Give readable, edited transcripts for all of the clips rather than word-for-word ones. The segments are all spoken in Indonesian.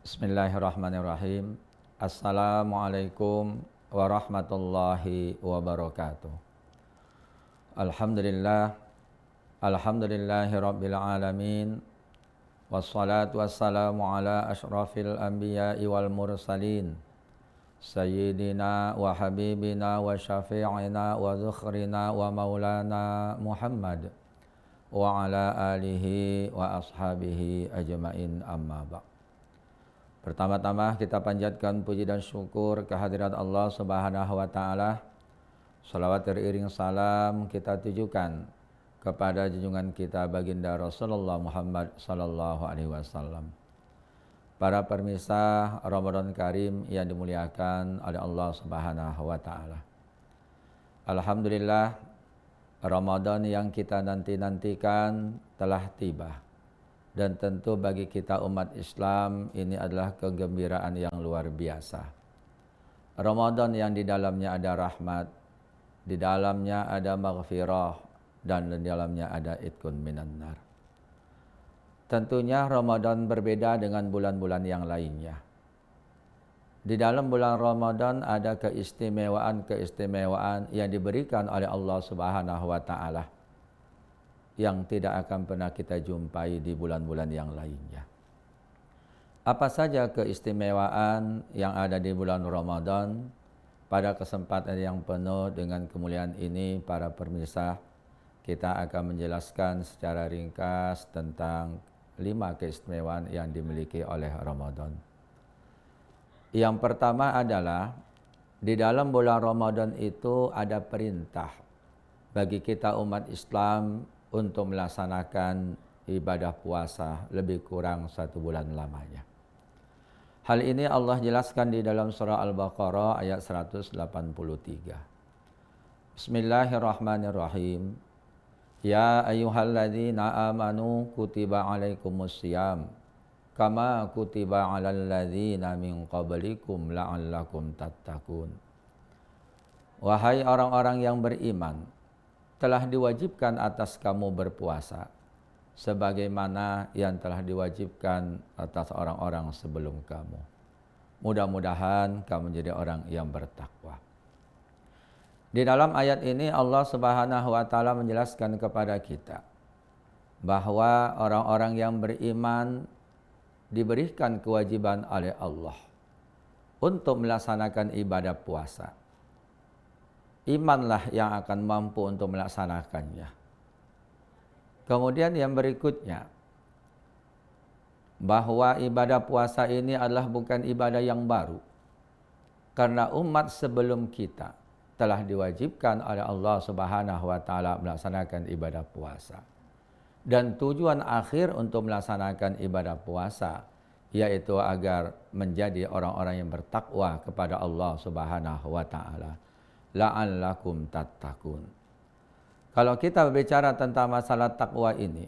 Bismillahirrahmanirrahim. Assalamualaikum warahmatullahi wabarakatuh. Alhamdulillah. Alhamdulillahi rabbil alamin. Wassalatu wassalamu ala ashrafil anbiya'i wal mursalin. Sayyidina wa habibina wa syafi'ina wa dhukhrina wa maulana Muhammad wa ala alihi wa ashabihi ajma'in amma ba'd. Pertama-tama kita panjatkan puji dan syukur kehadirat Allah Subhanahu wa taala. Salawat teriring salam kita tujukan kepada junjungan kita baginda Rasulullah Muhammad sallallahu alaihi wasallam. Para pemirsa Ramadan Karim yang dimuliakan oleh Allah Subhanahu wa taala. Alhamdulillah, Ramadan yang kita nanti-nantikan telah tiba. Dan tentu bagi kita umat Islam ini adalah kegembiraan yang luar biasa. Ramadan yang di dalamnya ada rahmat, di dalamnya ada maghfirah, dan di dalamnya ada itqun minan nar. Tentunya Ramadan berbeda dengan bulan-bulan yang lainnya. Di dalam bulan Ramadan ada keistimewaan-keistimewaan yang diberikan oleh Allah Subhanahu wa taala, yang tidak akan pernah kita jumpai di bulan-bulan yang lainnya. Apa saja keistimewaan yang ada di bulan Ramadan? Pada kesempatan yang penuh dengan kemuliaan ini, para pemirsa, kita akan menjelaskan secara ringkas tentang 5 keistimewaan yang dimiliki oleh Ramadan. Yang pertama adalah, di dalam bulan Ramadan itu ada perintah bagi kita umat Islam untuk melaksanakan ibadah puasa lebih kurang 1 bulan lamanya. Hal ini Allah jelaskan di dalam surah Al-Baqarah ayat 183. Bismillahirrahmanirrahim. Ya ayyuhalladzina amanu kutiba alaikumusiyam kama kutiba alal ladzina min qablikum la'allakum tattaqun. Wahai orang-orang yang beriman, telah diwajibkan atas kamu berpuasa sebagaimana yang telah diwajibkan atas orang-orang sebelum kamu. Mudah-mudahan kamu menjadi orang yang bertakwa. Di dalam ayat ini Allah Subhanahu wa taala menjelaskan kepada kita bahwa orang-orang yang beriman diberikan kewajiban oleh Allah untuk melaksanakan ibadah puasa. Imanlah yang akan mampu untuk melaksanakannya. Kemudian yang berikutnya, bahwa ibadah puasa ini adalah bukan ibadah yang baru. Karena umat sebelum kita telah diwajibkan oleh Allah Subhanahu wa taala melaksanakan ibadah puasa. Dan tujuan akhir untuk melaksanakan ibadah puasa yaitu agar menjadi orang-orang yang bertakwa kepada Allah Subhanahu wa taala. La'allakum tattaqun. Kalau kita berbicara tentang masalah takwa ini,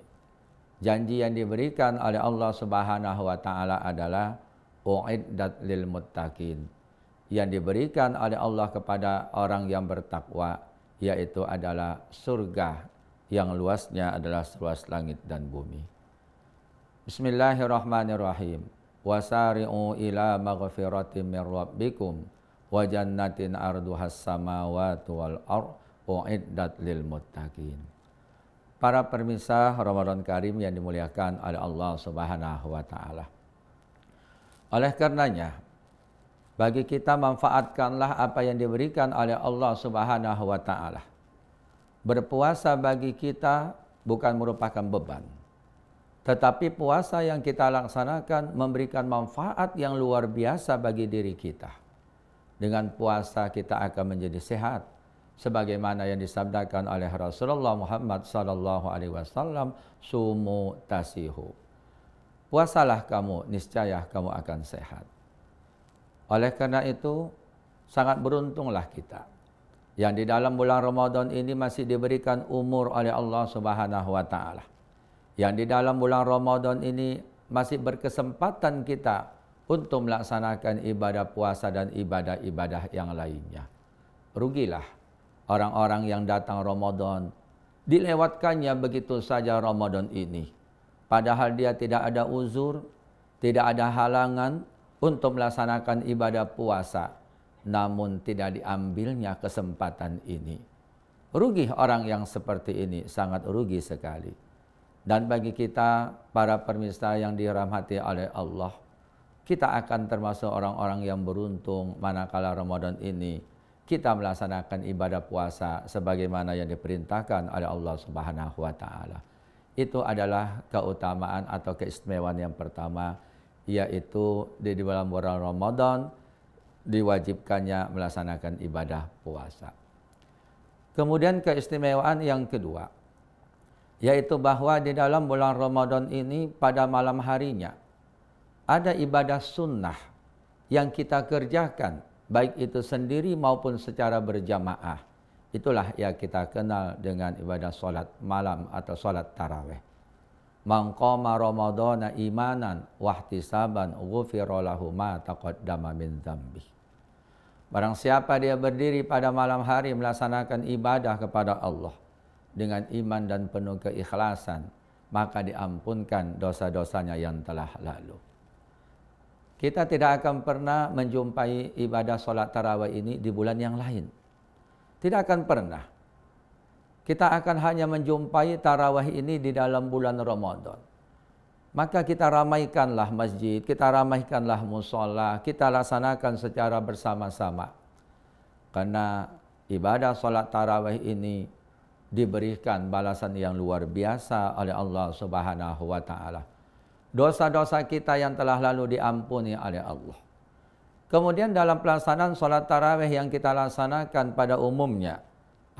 janji yang diberikan oleh Allah Subhanahu wa taala adalah uiddat lil muttaqin. Yang diberikan oleh Allah kepada orang yang bertakwa yaitu adalah surga yang luasnya adalah seluas langit dan bumi. Bismillahirrahmanirrahim. Wasari'u ila maghfiratin min rabbikum wa jannatin arduhas samawati wal ardh uiddat lil muttaqin. Para pemirsa Ramadan Karim yang dimuliakan oleh Allah Subhanahu wa taala. Oleh karenanya, bagi kita manfaatkanlah apa yang diberikan oleh Allah Subhanahu wa taala. Berpuasa bagi kita bukan merupakan beban, tetapi puasa yang kita laksanakan memberikan manfaat yang luar biasa bagi diri kita. Dengan puasa kita akan menjadi sehat, sebagaimana yang disabdakan oleh Rasulullah Muhammad sallallahu alaihi wasallam, sumu tasihu. Puasalah kamu, niscaya kamu akan sehat. Oleh karena itu, sangat beruntunglah kita yang di dalam bulan Ramadan ini masih diberikan umur oleh Allah Subhanahu wa taala. Yang di dalam bulan Ramadan ini masih berkesempatan kita untuk melaksanakan ibadah puasa dan ibadah-ibadah yang lainnya. Rugilah orang-orang yang datang Ramadan, dilewatkannya begitu saja Ramadan ini. Padahal dia tidak ada uzur, Tidak ada halangan untuk melaksanakan ibadah puasa, namun tidak diambilnya kesempatan ini. Rugi orang yang seperti ini, sangat rugi sekali. Dan bagi kita, para pemirsa yang dirahmati oleh Allah, kita akan termasuk orang-orang yang beruntung manakala Ramadan ini kita melaksanakan ibadah puasa sebagaimana yang diperintahkan oleh Allah Subhanahu wa taala. Itu adalah keutamaan atau keistimewaan yang pertama, yaitu di dalam bulan Ramadan diwajibkannya melaksanakan ibadah puasa. Kemudian keistimewaan yang kedua, yaitu bahwa di dalam bulan Ramadan ini pada malam harinya ada ibadah sunnah yang kita kerjakan, baik itu sendiri maupun secara berjamaah. Itulah yang kita kenal dengan ibadah solat malam atau solat tarawih. Man qama ramadhana imanan wahtisaban ghufira lahu ma taqaddama min dzambi. Barang siapa dia berdiri pada malam hari melaksanakan ibadah kepada Allah dengan iman dan penuh keikhlasan, maka diampunkan dosa-dosanya yang telah lalu. Kita tidak akan pernah menjumpai ibadah solat tarawih ini di bulan yang lain. Tidak akan pernah. Kita akan hanya menjumpai tarawih ini di dalam bulan Ramadan. Maka kita ramaikanlah masjid, kita ramaikanlah musola, kita laksanakan secara bersama-sama. Karena ibadah solat tarawih ini diberikan balasan yang luar biasa oleh Allah Subhanahu wa taala. Dosa-dosa kita yang telah lalu diampuni oleh Allah. Kemudian dalam pelaksanaan solat tarawih yang kita laksanakan pada umumnya,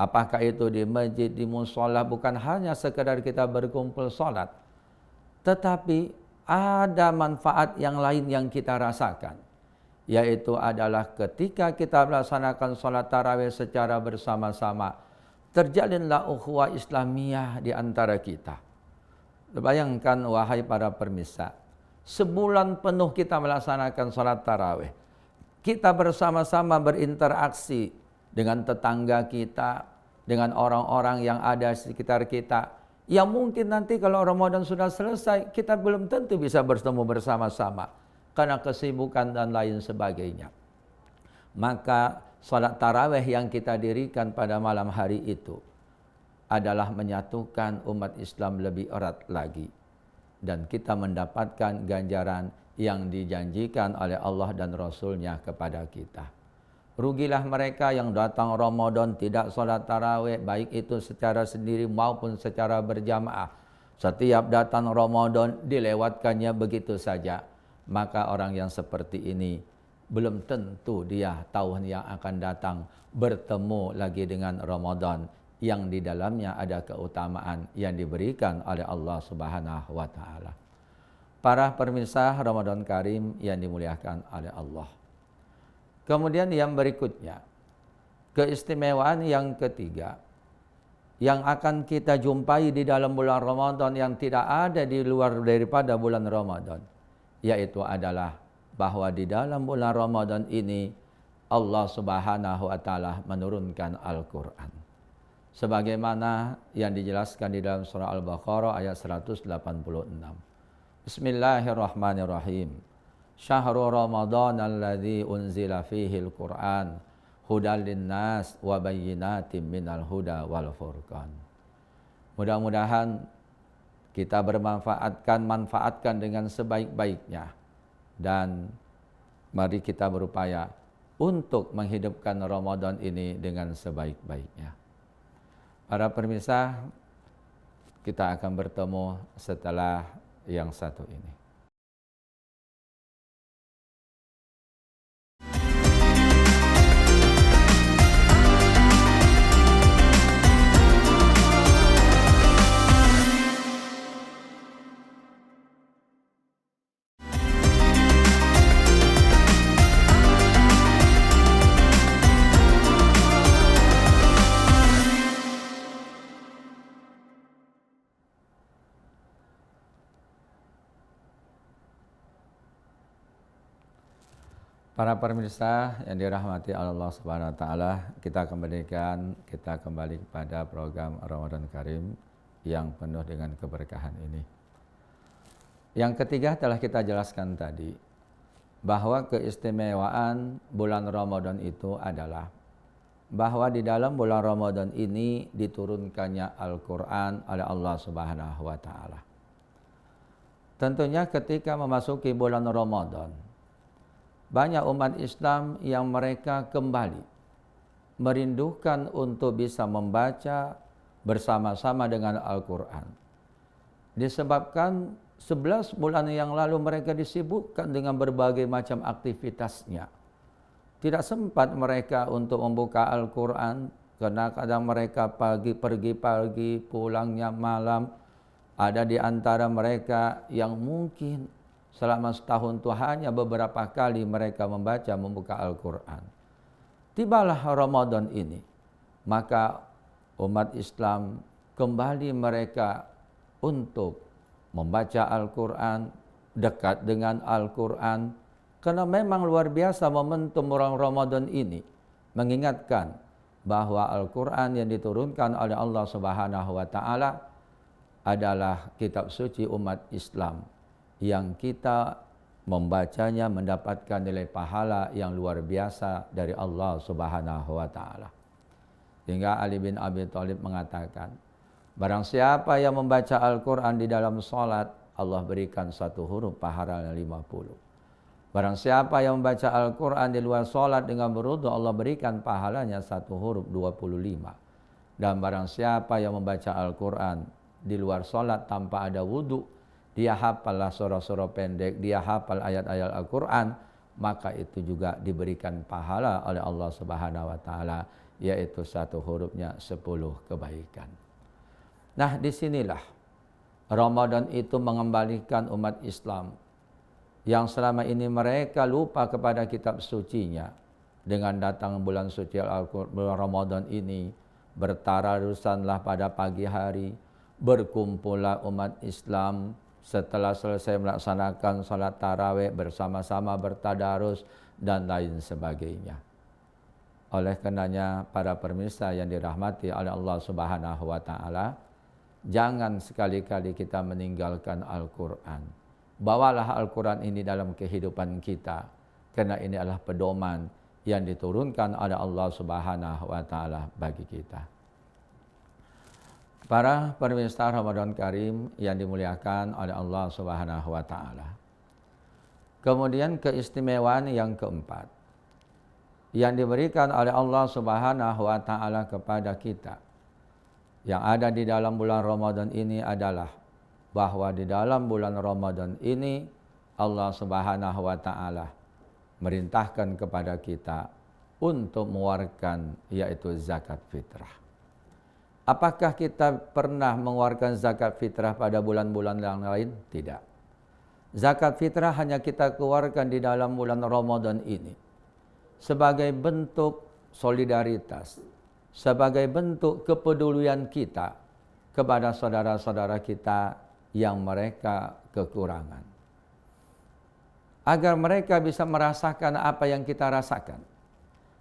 apakah itu di masjid, di musola, bukan hanya sekedar kita berkumpul solat, tetapi ada manfaat yang lain yang kita rasakan, yaitu adalah ketika kita melaksanakan solat tarawih secara bersama-sama, terjalinlah ukhuwah Islamiyah di antara kita. Bayangkan wahai para pemirsa, sebulan penuh kita melaksanakan solat tarawih. Kita bersama-sama berinteraksi dengan tetangga kita, dengan orang-orang yang ada di sekitar kita. Yang mungkin nanti kalau Ramadan sudah selesai, kita belum tentu bisa bertemu bersama-sama karena kesibukan dan lain sebagainya. Maka salat tarawih yang kita dirikan pada malam hari itu adalah menyatukan umat Islam lebih erat lagi. Dan kita mendapatkan ganjaran yang dijanjikan oleh Allah dan Rasul-Nya kepada kita. Rugilah mereka yang datang Ramadan tidak salat tarawih, baik itu secara sendiri maupun secara berjamaah. Setiap datang Ramadan dilewatkannya begitu saja. Maka orang yang seperti ini belum tentu dia tahun yang akan datang bertemu lagi dengan Ramadan yang di dalamnya ada keutamaan yang diberikan oleh Allah Subhanahu wa taala. Para pemirsa Ramadan Karim yang dimuliakan oleh Allah. Kemudian yang berikutnya, keistimewaan yang ketiga yang akan kita jumpai di dalam bulan Ramadan yang tidak ada di luar daripada bulan Ramadan, yaitu adalah bahwa di dalam bulan Ramadan ini Allah Subhanahu wa taala menurunkan Al-Qur'an. Sebagaimana yang dijelaskan di dalam surah Al-Baqarah ayat 186. Bismillahirrahmanirrahim. Syahrul Ramadan alladzi unzila fihi al-Qur'an hudal linnas wa bayyinatin minal huda wal furqan. Mudah-mudahan kita manfaatkan dengan sebaik-baiknya, dan mari kita berupaya untuk menghidupkan Ramadan ini dengan sebaik-baiknya. Para pemirsa, kita akan bertemu setelah yang satu ini. Para pemirsa yang dirahmati Allah Subhanahu wa taala, kita kembali kepada program Ramadan Karim yang penuh dengan keberkahan ini. Yang ketiga telah kita jelaskan tadi, bahwa keistimewaan bulan Ramadan itu adalah bahwa di dalam bulan Ramadan ini diturunkannya Al-Quran oleh Allah Subhanahu wa Ta'ala. Tentunya ketika memasuki bulan Ramadan, banyak umat Islam yang mereka kembali merindukan untuk bisa membaca bersama-sama dengan Al-Quran. Disebabkan 11 bulan yang lalu mereka disibukkan dengan berbagai macam aktivitasnya. Tidak sempat mereka untuk membuka Al-Quran, karena kadang mereka pergi pagi, pulangnya malam. Ada di antara mereka yang mungkin selama setahun itu hanya beberapa kali mereka membuka Al-Quran. Tibalah Ramadan ini, maka umat Islam kembali mereka untuk membaca Al-Quran, dekat dengan Al-Quran. Karena memang luar biasa momentum orang Ramadan ini mengingatkan bahwa Al-Quran yang diturunkan oleh Allah Subhanahu wa Ta'ala adalah kitab suci umat Islam yang kita membacanya mendapatkan nilai pahala yang luar biasa dari Allah Subhanahu wa Ta'ala. Hingga Ali bin Abi Thalib mengatakan, barang siapa yang membaca Al-Quran di dalam salat, Allah berikan satu huruf pahalanya 50. Barang siapa yang membaca Al-Quran di luar salat dengan berwudu, Allah berikan pahalanya satu huruf 25. Dan barang siapa yang membaca Al-Quran di luar salat tanpa ada wudu, dia hafallah surah-surah pendek, dia hafal ayat-ayat Al-Quran, maka itu juga diberikan pahala oleh Allah Subhanahu wa Ta'ala, yaitu satu hurufnya 10 kebaikan. Nah, disinilah Ramadan itu mengembalikan umat Islam yang selama ini mereka lupa kepada kitab sucinya. Dengan datang bulan suci bulan Ramadan ini, bertararusanlah pada pagi hari, berkumpullah umat Islam setelah selesai melaksanakan salat tarawih bersama-sama bertadarus dan lain sebagainya. Oleh karenanya para pemirsa yang dirahmati oleh Allah Subhanahu wa Ta'ala, jangan sekali-kali kita meninggalkan Al-Quran. Bawalah Al-Quran ini dalam kehidupan kita, karena ini adalah pedoman yang diturunkan oleh Allah Subhanahu wa Ta'ala bagi kita. Para pemirsa Ramadan Karim yang dimuliakan oleh Allah Subhanahu wa Ta'ala. Kemudian keistimewaan yang keempat yang diberikan oleh Allah Subhanahu wa Ta'ala kepada kita yang ada di dalam bulan Ramadan ini adalah bahwa di dalam bulan Ramadan ini Allah Subhanahu wa Ta'ala merintahkan kepada kita untuk mengeluarkan yaitu zakat fitrah. Apakah kita pernah mengeluarkan zakat fitrah pada bulan-bulan yang lain? Tidak. Zakat fitrah hanya kita keluarkan di dalam bulan Ramadan ini sebagai bentuk solidaritas, sebagai bentuk kepedulian kita kepada saudara-saudara kita yang mereka kekurangan. Agar mereka bisa merasakan apa yang kita rasakan.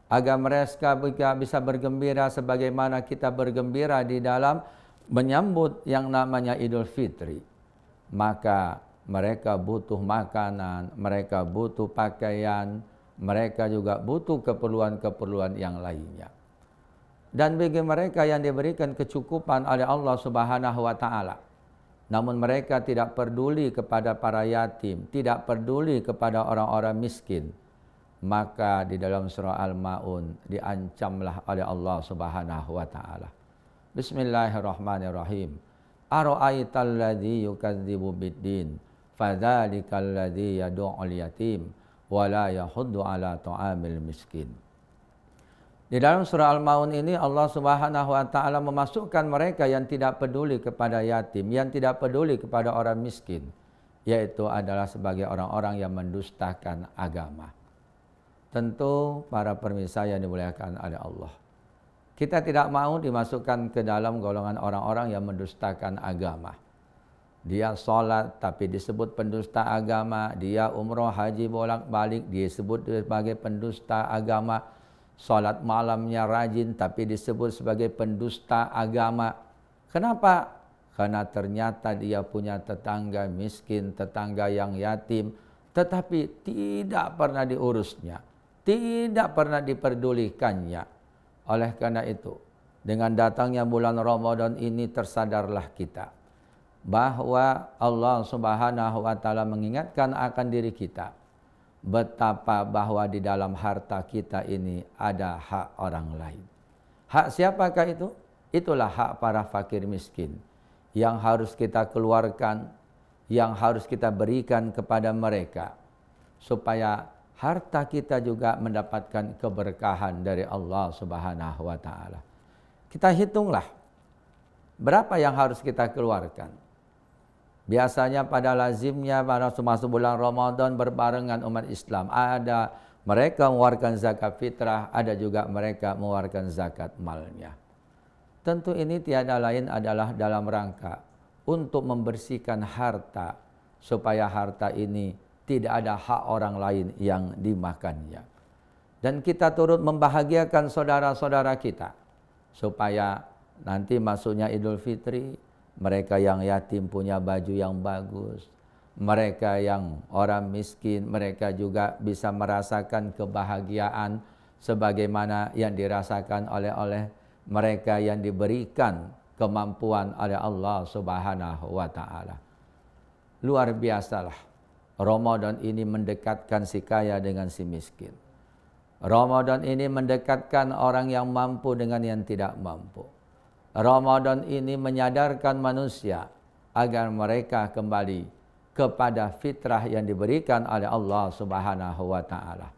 Agar mereka bisa bergembira sebagaimana kita bergembira di dalam menyambut yang namanya Idul Fitri. Maka mereka butuh makanan, mereka butuh pakaian, mereka juga butuh keperluan-keperluan yang lainnya. Dan bagi mereka yang diberikan kecukupan oleh Allah Subhanahu wa Ta'ala, namun mereka tidak peduli kepada para yatim, tidak peduli kepada orang-orang miskin, maka di dalam surah Al-Ma'un diancamlah oleh Allah Subhanahu wa Ta'ala. Bismillahirrahmanirrahim. Ara'aital ladzi yukadzibu biddin, fadzalikal ladzi yad'ul yatim wa la yahuddu ala ta'amil miskin. Di dalam surah Al-Ma'un ini Allah Subhanahu wa Ta'ala memasukkan mereka yang tidak peduli kepada yatim, yang tidak peduli kepada orang miskin, yaitu adalah sebagai orang-orang yang mendustakan agama. Tentu para pemirsa yang dimuliakan oleh Allah, kita tidak mau dimasukkan ke dalam golongan orang-orang yang mendustakan agama. Dia sholat tapi disebut pendusta agama, dia umroh haji bolak-balik disebut sebagai pendusta agama. Salat malamnya rajin tapi disebut sebagai pendusta agama. Kenapa? karena ternyata dia punya tetangga miskin, tetangga yang yatim, tetapi tidak pernah diurusnya, tidak pernah diperdulikannya. Oleh karena itu, dengan datangnya bulan Ramadan ini tersadarlah kita bahwa Allah Subhanahu wa taala mengingatkan akan diri kita betapa bahwa di dalam harta kita ini ada hak orang lain. Hak siapakah itu? Itulah hak para fakir miskin yang harus kita keluarkan, yang harus kita berikan kepada mereka supaya harta kita juga mendapatkan keberkahan dari Allah Subhanahu wa taala. Kita hitunglah berapa yang harus kita keluarkan. Biasanya pada lazimnya pada masuk bulan Ramadan berbarengan umat Islam, ada mereka mengeluarkan zakat fitrah, ada juga mereka mengeluarkan zakat malnya. Tentu ini tiada lain adalah dalam rangka untuk membersihkan harta supaya harta ini tidak ada hak orang lain yang dimakannya. Dan kita turut membahagiakan saudara-saudara kita supaya nanti masuknya Idul Fitri, mereka yang yatim punya baju yang bagus, mereka yang orang miskin, mereka juga bisa merasakan kebahagiaan sebagaimana yang dirasakan oleh mereka yang diberikan kemampuan oleh Allah Subhanahu wa taala. Luar biasalah. Ramadan ini mendekatkan si kaya dengan si miskin. Ramadan ini mendekatkan orang yang mampu dengan yang tidak mampu. Ramadan ini menyadarkan manusia agar mereka kembali kepada fitrah yang diberikan oleh Allah Subhanahu wa taala.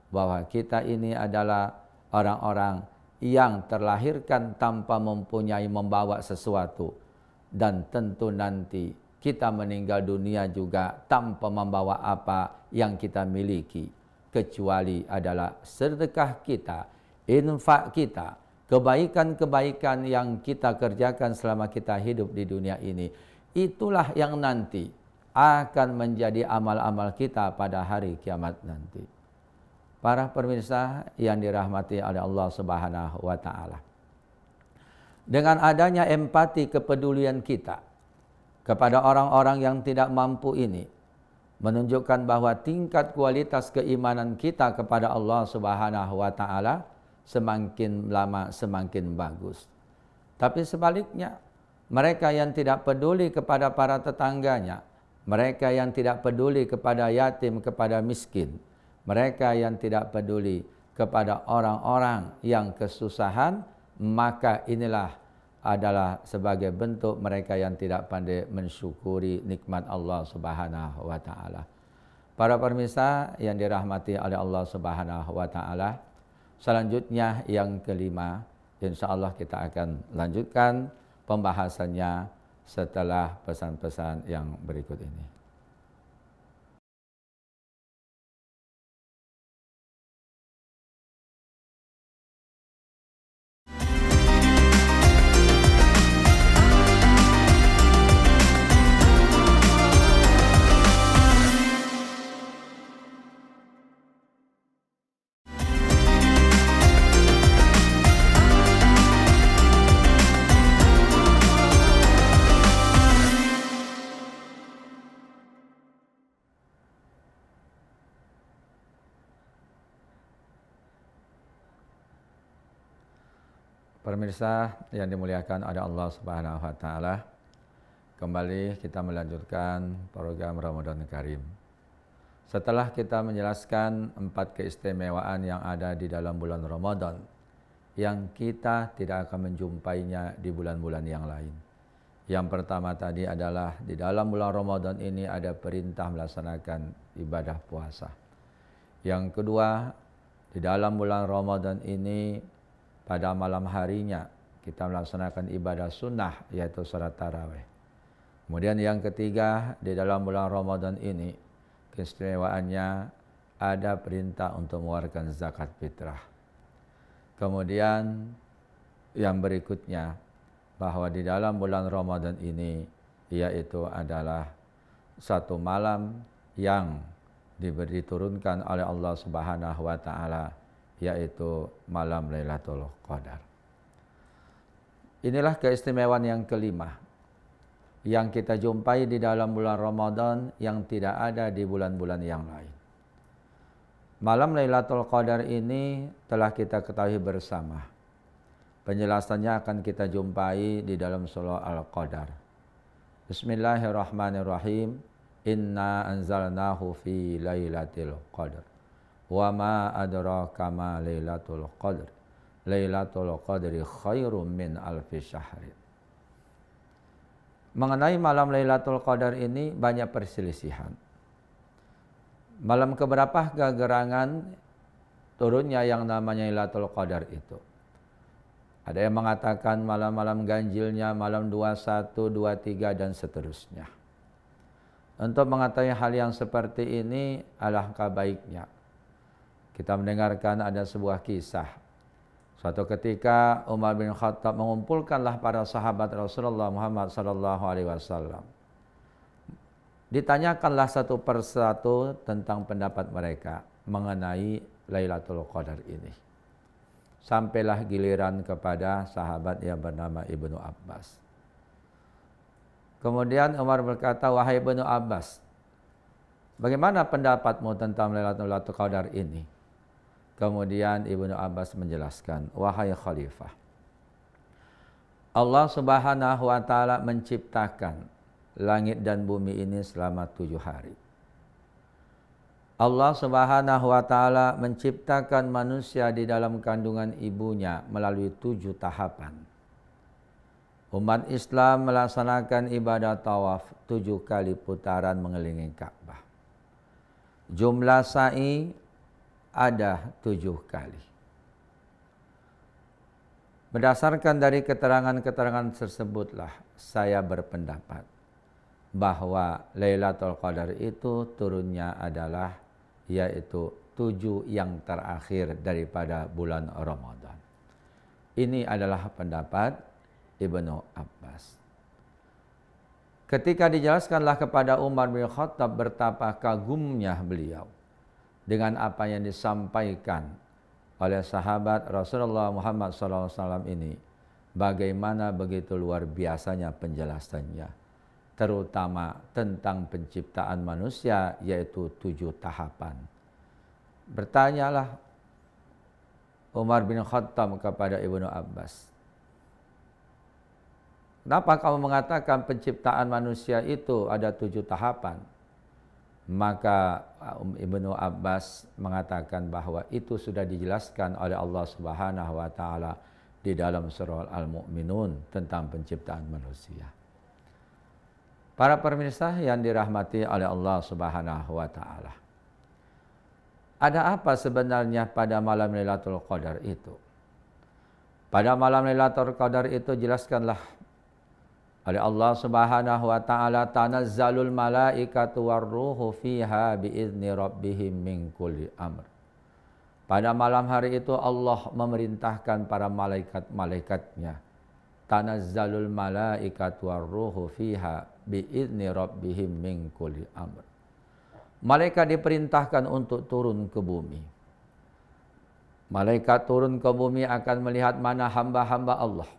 Bahwa kita ini adalah orang-orang yang terlahirkan tanpa membawa sesuatu, dan tentu nanti kita meninggal dunia juga tanpa membawa apa yang kita miliki, kecuali adalah sedekah kita, infak kita, kebaikan-kebaikan yang kita kerjakan selama kita hidup di dunia ini. Itulah yang nanti akan menjadi amal-amal kita pada hari kiamat nanti. Para pemirsa yang dirahmati oleh Allah Subhanahu wa taala. Dengan adanya empati kepedulian kita kepada orang-orang yang tidak mampu ini menunjukkan bahwa tingkat kualitas keimanan kita kepada Allah Subhanahu wa taala semakin lama semakin bagus. Tapi sebaliknya, mereka yang tidak peduli kepada para tetangganya, mereka yang tidak peduli kepada yatim, kepada miskin, mereka yang tidak peduli kepada orang-orang yang kesusahan, maka inilah adalah sebagai bentuk mereka yang tidak pandai mensyukuri nikmat Allah Subhanahu wa taala. Para pemirsa yang dirahmati oleh Allah Subhanahu wa taala, selanjutnya yang kelima, insyaallah kita akan lanjutkan pembahasannya setelah pesan-pesan yang berikut ini. Pemirsa yang dimuliakan oleh Allah Subhanahu wa taala, kembali kita melanjutkan program Ramadan Karim. Setelah kita menjelaskan 4 keistimewaan yang ada di dalam bulan Ramadan yang kita tidak akan menjumpainya di bulan-bulan yang lain. Yang pertama tadi adalah di dalam bulan Ramadan ini ada perintah melaksanakan ibadah puasa. Yang kedua, di dalam bulan Ramadan ini pada malam harinya kita melaksanakan ibadah sunnah yaitu salat tarawih. Kemudian yang ketiga, di dalam bulan Ramadan ini keistimewaannya ada perintah untuk mengeluarkan zakat fitrah. Kemudian yang berikutnya bahwa di dalam bulan Ramadan ini yaitu adalah satu malam yang diturunkan oleh Allah Subhanahu wa taala, yaitu malam Lailatul Qadar. Inilah keistimewaan yang kelima yang kita jumpai di dalam bulan Ramadan yang tidak ada di bulan-bulan yang lain. Malam Lailatul Qadar ini telah kita ketahui bersama. Penjelasannya akan kita jumpai di dalam surah Al-Qadar. Bismillahirrahmanirrahim. Inna anzalnahu fi lailatul qadar. Wa ma adraka ma lailatul qadar. Lailatul qadri khairum min alfi syahrin. Mengenai malam Lailatul Qadar ini banyak perselisihan. Malam keberapa gerangan turunnya yang namanya Lailatul Qadar itu? Ada yang mengatakan malam-malam ganjilnya, malam 21, 23 dan seterusnya. Untuk mengetahui hal yang seperti ini, alangkah baiknya kita mendengarkan ada sebuah kisah. Suatu ketika Umar bin Khattab mengumpulkanlah para sahabat Rasulullah Muhammad SAW. Ditanyakanlah satu persatu tentang pendapat mereka mengenai Lailatul Qadar ini. Sampailah giliran kepada sahabat yang bernama Ibnu Abbas. Kemudian Umar berkata, wahai Ibnu Abbas, bagaimana pendapatmu tentang Lailatul Qadar ini? Kemudian Ibnu Abbas menjelaskan, wahai Khalifah, Allah Subhanahu wa Ta'ala menciptakan langit dan bumi ini selama 7 hari. Allah Subhanahu wa Ta'ala menciptakan manusia di dalam kandungan ibunya melalui 7 tahapan. Umat Islam melaksanakan ibadah tawaf 7 kali putaran mengelilingi Ka'bah. Jumlah sa'i ada 7 kali. Berdasarkan dari keterangan-keterangan tersebutlah saya berpendapat bahwa Lailatul Qadar itu turunnya adalah yaitu 7 yang terakhir daripada bulan Ramadan. Ini adalah pendapat Ibnu Abbas. Ketika dijelaskanlah kepada Umar bin Khattab betapa kagumnya beliau dengan apa yang disampaikan oleh sahabat Rasulullah Muhammad SAW ini, bagaimana begitu luar biasanya penjelasannya, terutama tentang penciptaan manusia yaitu 7 tahapan. Bertanyalah Umar bin Khattab kepada Ibnu Abbas, kenapa kamu mengatakan penciptaan manusia itu ada 7 tahapan? Maka Ibnu Abbas mengatakan bahwa itu sudah dijelaskan oleh Allah Subhanahu wa Ta'ala di dalam surah Al-Mu'minun tentang penciptaan manusia. Para pemirsa yang dirahmati oleh Allah Subhanahu wa Ta'ala, ada apa sebenarnya pada malam Lailatul Qadar itu? Pada malam Lailatul Qadar itu jelaskanlah oleh Allah Subhanahu wa Ta'ala, tanazzalul malaikatu warruhu fiha biizni rabbihim min kulli amr. Pada malam hari itu Allah memerintahkan para malaikat-malaikatnya, tanazzalul malaikatu warruhu fiha biizni rabbihim min kulli amr. Malaikat diperintahkan untuk turun ke bumi. Malaikat turun ke bumi akan melihat mana hamba-hamba Allah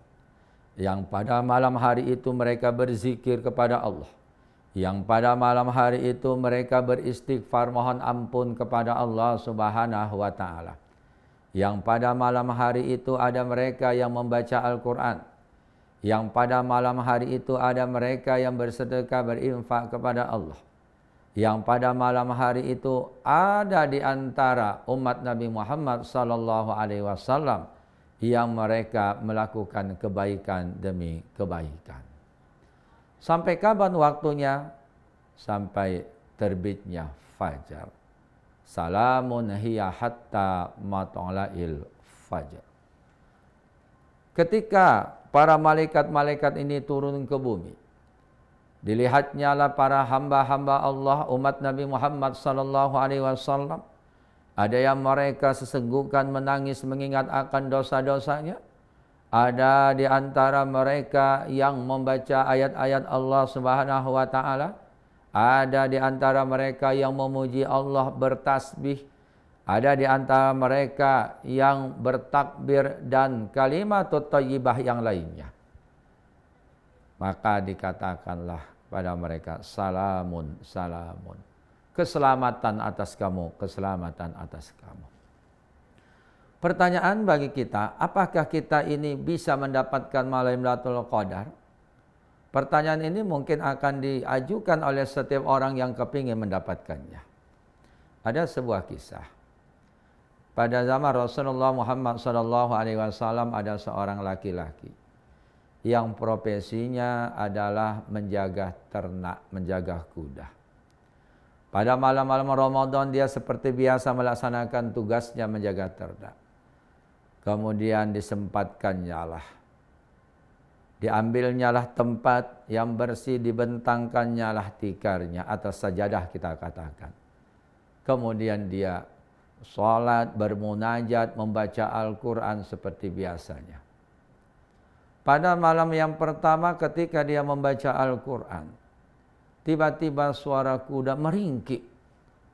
yang pada malam hari itu mereka berzikir kepada Allah, yang pada malam hari itu mereka beristighfar mohon ampun kepada Allah Subhanahu wa Ta'ala, yang pada malam hari itu ada mereka yang membaca Al-Quran, yang pada malam hari itu ada mereka yang bersedekah berinfak kepada Allah, yang pada malam hari itu ada di antara umat Nabi Muhammad SAW yang mereka melakukan kebaikan demi kebaikan. Sampai kapan waktunya? Sampai terbitnya fajar. Salamun hiya hatta matla'il fajar. Ketika para malaikat-malaikat ini turun ke bumi, dilihatnya lah para hamba-hamba Allah umat Nabi Muhammad SAW. Ada yang mereka sesenggukan menangis mengingat akan dosa-dosanya. Ada di antara mereka yang membaca ayat-ayat Allah Subhanahu wa Ta'ala. Ada di antara mereka yang memuji Allah bertasbih. Ada di antara mereka yang bertakbir dan kalimat thayyibah yang lainnya. maka dikatakanlah pada mereka, salamun, salamun. Keselamatan atas kamu, keselamatan atas kamu. Pertanyaan bagi kita, apakah kita ini bisa mendapatkan Lailatul Qadar? Pertanyaan ini mungkin akan diajukan oleh setiap orang yang kepingin mendapatkannya. Ada sebuah kisah. Pada zaman Rasulullah Muhammad SAW ada seorang laki-laki yang profesinya adalah menjaga ternak, menjaga kuda. Pada malam-malam Ramadan dia seperti biasa melaksanakan tugasnya menjaga ternak. Kemudian disempatkannya lah, diambilnya lah tempat yang bersih, dibentangkannya lah tikarnya atas sajadah kita katakan. Kemudian dia sholat, bermunajat, membaca Al-Quran seperti biasanya. Pada malam yang pertama ketika dia membaca Al-Quran, tiba-tiba suara kuda meringkik.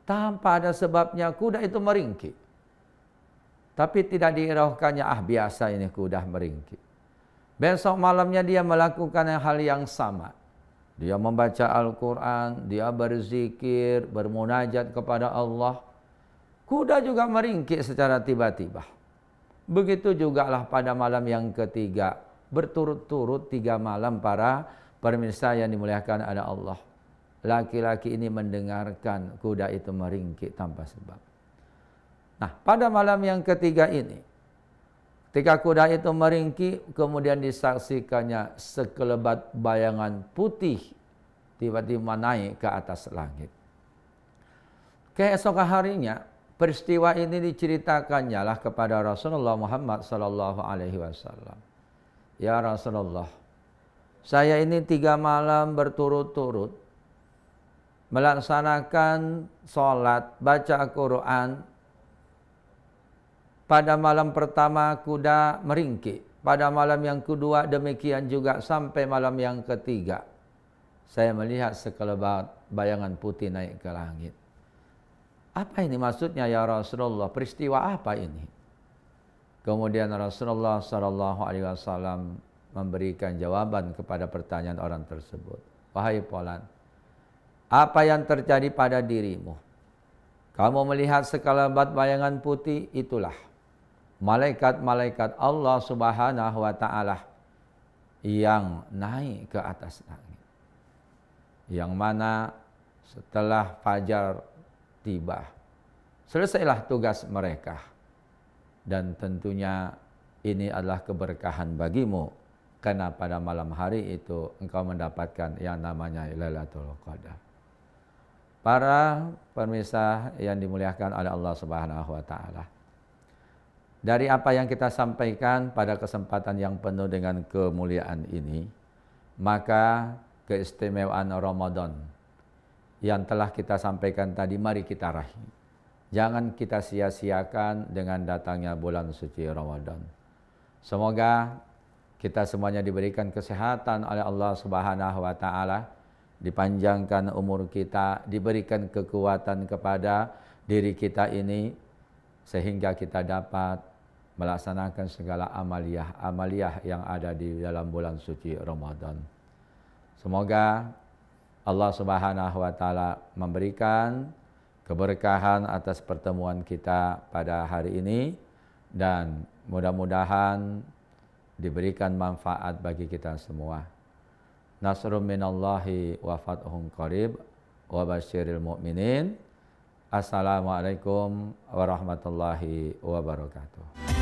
Tanpa ada sebabnya kuda itu meringkik. Tapi tidak diiraukannya, biasa ini kuda meringkik. Besok malamnya dia melakukan hal yang sama. Dia membaca Al-Quran, dia berzikir, bermunajat kepada Allah. Kuda juga meringkik secara tiba-tiba. Begitu jugalah pada malam yang ketiga. Berturut-turut 3 malam para pemirsa yang dimuliakan oleh Allah. Laki-laki ini mendengarkan kuda itu meringkik tanpa sebab. Nah, pada malam yang ketiga ini, ketika kuda itu meringkik, kemudian disaksikannya sekelebat bayangan putih tiba-tiba naik ke atas langit. Keesokan harinya, peristiwa ini diceritakannya lah kepada Rasulullah Muhammad SAW. Ya Rasulullah, saya ini 3 malam berturut-turut melaksanakan sholat, baca Quran. Pada malam pertama kuda meringkik. Pada malam yang kedua demikian juga sampai malam yang ketiga. Saya melihat sekelebat bayangan putih naik ke langit. Apa ini maksudnya ya Rasulullah? Peristiwa apa ini? Kemudian Rasulullah SAW memberikan jawaban kepada pertanyaan orang tersebut. Wahai Fulan, apa yang terjadi pada dirimu? Kamu melihat sekelebat bayangan putih, itulah malaikat-malaikat Allah Subhanahu wa Ta'ala yang naik ke atas langit. Yang mana setelah fajar tiba, selesailah tugas mereka. Dan tentunya ini adalah keberkahan bagimu, karena pada malam hari itu engkau mendapatkan yang namanya Lailatul Qadar. Para pemirsa yang dimuliakan oleh Allah Subhanahu wa Ta'ala, dari apa yang kita sampaikan pada kesempatan yang penuh dengan kemuliaan ini, maka keistimewaan Ramadan yang telah kita sampaikan tadi, mari kita raih. Jangan kita sia-siakan dengan datangnya bulan suci Ramadan. Semoga kita semuanya diberikan kesehatan oleh Allah Subhanahu wa Ta'ala, dipanjangkan umur kita, diberikan kekuatan kepada diri kita ini, sehingga kita dapat melaksanakan segala amaliyah yang ada di dalam bulan suci Ramadan. Semoga Allah Subhanahu wa Ta'ala memberikan keberkahan atas pertemuan kita pada hari ini, dan mudah-mudahan diberikan manfaat bagi kita semua. Nasrun minallahi wa fathun qarib wa basyiril mu'minin. Assalamualaikum warahmatullahi wabarakatuh.